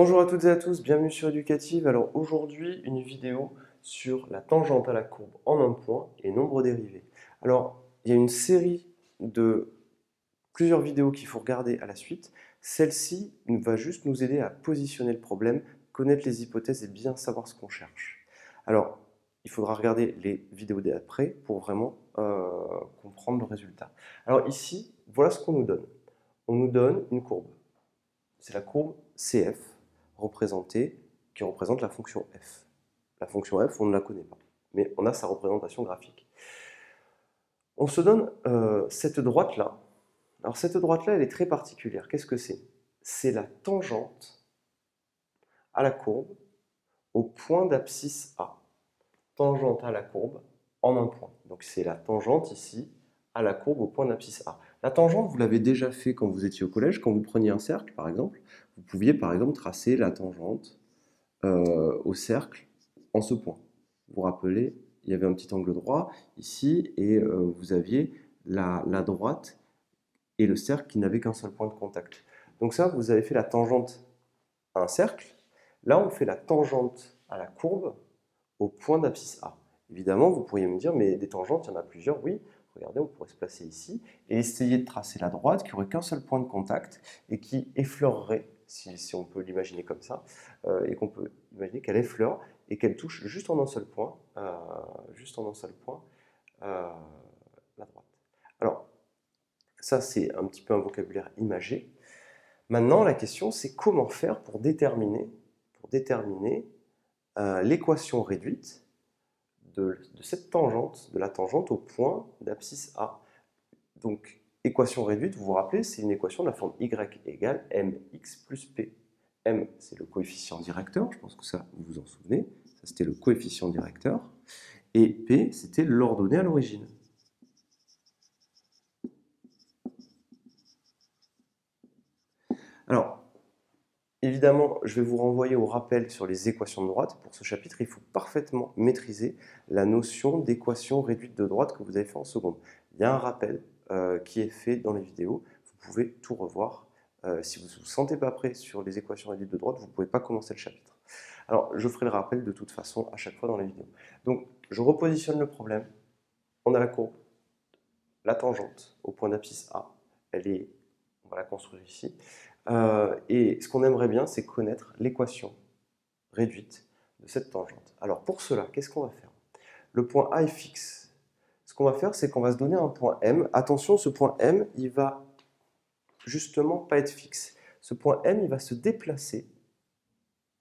Bonjour à toutes et à tous, bienvenue sur Educative. Alors aujourd'hui, une vidéo sur la tangente à la courbe en un point et nombre dérivé. Alors, il y a une série de plusieurs vidéos qu'il faut regarder à la suite. Celle-ci va juste nous aider à positionner le problème, connaître les hypothèses et bien savoir ce qu'on cherche. Alors, il faudra regarder les vidéos d'après pour vraiment comprendre le résultat. Alors ici, voilà ce qu'on nous donne. On nous donne une courbe. C'est la courbe CF qui représente la fonction f. La fonction f, on ne la connaît pas, mais on a sa représentation graphique. On se donne cette droite-là. Alors cette droite-là, elle est très particulière. Qu'est-ce que c'est? C'est la tangente à la courbe au point d'abscisse A. Tangente à la courbe en un point. Donc c'est la tangente ici à la courbe au point d'abscisse A. La tangente, vous l'avez déjà fait quand vous étiez au collège, quand vous preniez un cercle par exemple, vous pouviez par exemple tracer la tangente au cercle en ce point. Vous vous rappelez, il y avait un petit angle droit ici et vous aviez la droite et le cercle qui n'avaient qu'un seul point de contact. Donc ça, vous avez fait la tangente à un cercle. Là, on fait la tangente à la courbe au point d'abscisse A. Évidemment, vous pourriez me dire, mais des tangentes, il y en a plusieurs. Oui, regardez, on pourrait se placer ici et essayer de tracer la droite qui n'aurait qu'un seul point de contact et qui effleurerait, si on peut l'imaginer comme ça, et qu'on peut imaginer qu'elle effleure et qu'elle touche juste en un seul point, la droite. Alors, ça, c'est un petit peu un vocabulaire imagé. Maintenant, la question, c'est comment faire pour déterminer l'équation réduite de cette tangente, de la tangente au point d'abscisse A. Donc, équation réduite, vous vous rappelez, c'est une équation de la forme y égale mx plus p. M, c'est le coefficient directeur, je pense que ça, vous vous en souvenez. Ça, c'était le coefficient directeur. Et p, c'était l'ordonnée à l'origine. Alors, évidemment, je vais vous renvoyer au rappel sur les équations de droite. Pour ce chapitre, il faut parfaitement maîtriser la notion d'équation réduite de droite que vous avez fait en seconde. Il y a un rappel qui est fait dans les vidéos. Vous pouvez tout revoir. Si vous ne vous sentez pas prêt sur les équations réduites de droite, vous ne pouvez pas commencer le chapitre. Alors, je ferai le rappel de toute façon à chaque fois dans les vidéos. Donc, je repositionne le problème. On a la courbe, la tangente au point d'abscisse A. On va la construire ici. Et ce qu'on aimerait bien, c'est connaître l'équation réduite de cette tangente. Alors pour cela, qu'est-ce qu'on va faire? Le point A est fixe. Ce qu'on va faire, c'est qu'on va se donner un point M. Attention, ce point M, il va justement pas être fixe. Ce point M, il va se déplacer.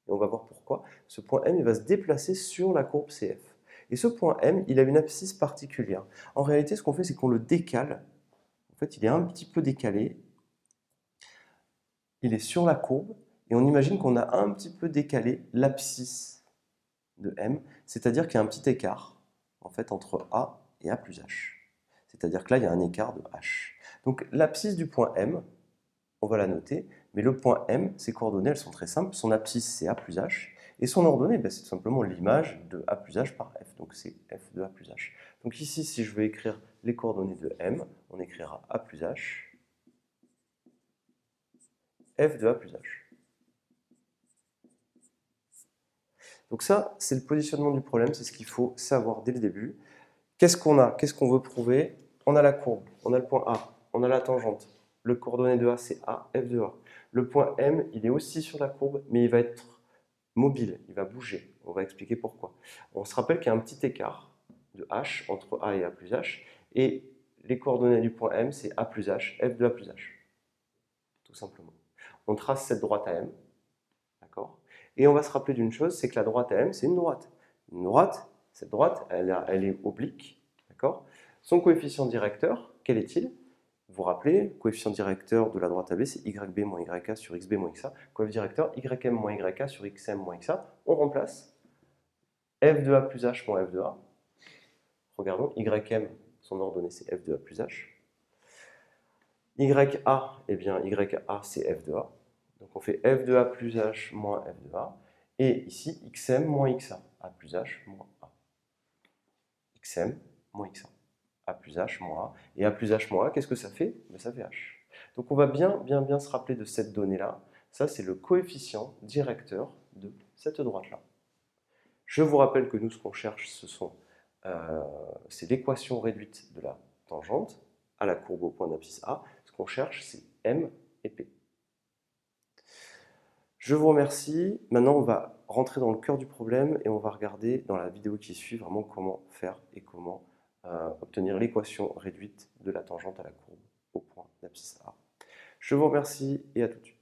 Et on va voir pourquoi. Ce point M, il va se déplacer sur la courbe CF. Et ce point M, il a une abscisse particulière. En réalité, ce qu'on fait, c'est qu'on le décale. En fait, il est un petit peu décalé. Il est sur la courbe. Et on imagine qu'on a un petit peu décalé l'abscisse de M, c'est-à-dire qu'il y a un petit écart en fait, entre A et A plus H. C'est-à-dire que là, il y a un écart de H. Donc l'abscisse du point M, on va la noter, mais le point M, ses coordonnées, elles sont très simples. Son abscisse, c'est A plus H, et son ordonnée, ben, c'est tout simplement l'image de A plus H par F, donc c'est F de A plus H. Donc ici, si je veux écrire les coordonnées de M, on écrira A plus H, F de A plus H. Donc ça, c'est le positionnement du problème, c'est ce qu'il faut savoir dès le début. Qu'est-ce qu'on a? Qu'est-ce qu'on veut prouver? On a la courbe, on a le point A, on a la tangente. Le coordonné de A, c'est A, F de A. Le point M, il est aussi sur la courbe, mais il va être mobile, il va bouger. On va expliquer pourquoi. On se rappelle qu'il y a un petit écart de H entre A et A plus H, et les coordonnées du point M, c'est A plus H, F de A plus H. Tout simplement. On trace cette droite à M, d'accord? Et on va se rappeler d'une chose, c'est que la droite à M, c'est une droite. Une droite, cette droite, elle est oblique, d'accord? Son coefficient directeur, quel est-il? Vous vous rappelez, le coefficient directeur de la droite AB, c'est YB moins YA sur XB moins XA. Coefficient directeur, YM moins YK sur XM moins XA. On remplace F de A plus H moins F de A. Regardons, YM, son ordonnée, c'est F de A plus H. YA, eh bien, YA, c'est F de A. Donc on fait F de A plus H moins F de A. Et ici, XM moins XA. A plus H moins A. XM moins XA. A plus H moins A. Et A plus H moins A, qu'est-ce que ça fait? Ben, ça fait H. Donc on va bien se rappeler de cette donnée-là. Ça, c'est le coefficient directeur de cette droite-là. Je vous rappelle que nous, ce qu'on cherche, c'est l'équation réduite de la tangente à la courbe au point d'abscisse A. Ce qu'on cherche, c'est M et P. Je vous remercie. Maintenant, on va rentrer dans le cœur du problème et on va regarder dans la vidéo qui suit vraiment comment faire et comment obtenir l'équation réduite de la tangente à la courbe au point d'abscisse A. Je vous remercie et à tout de suite.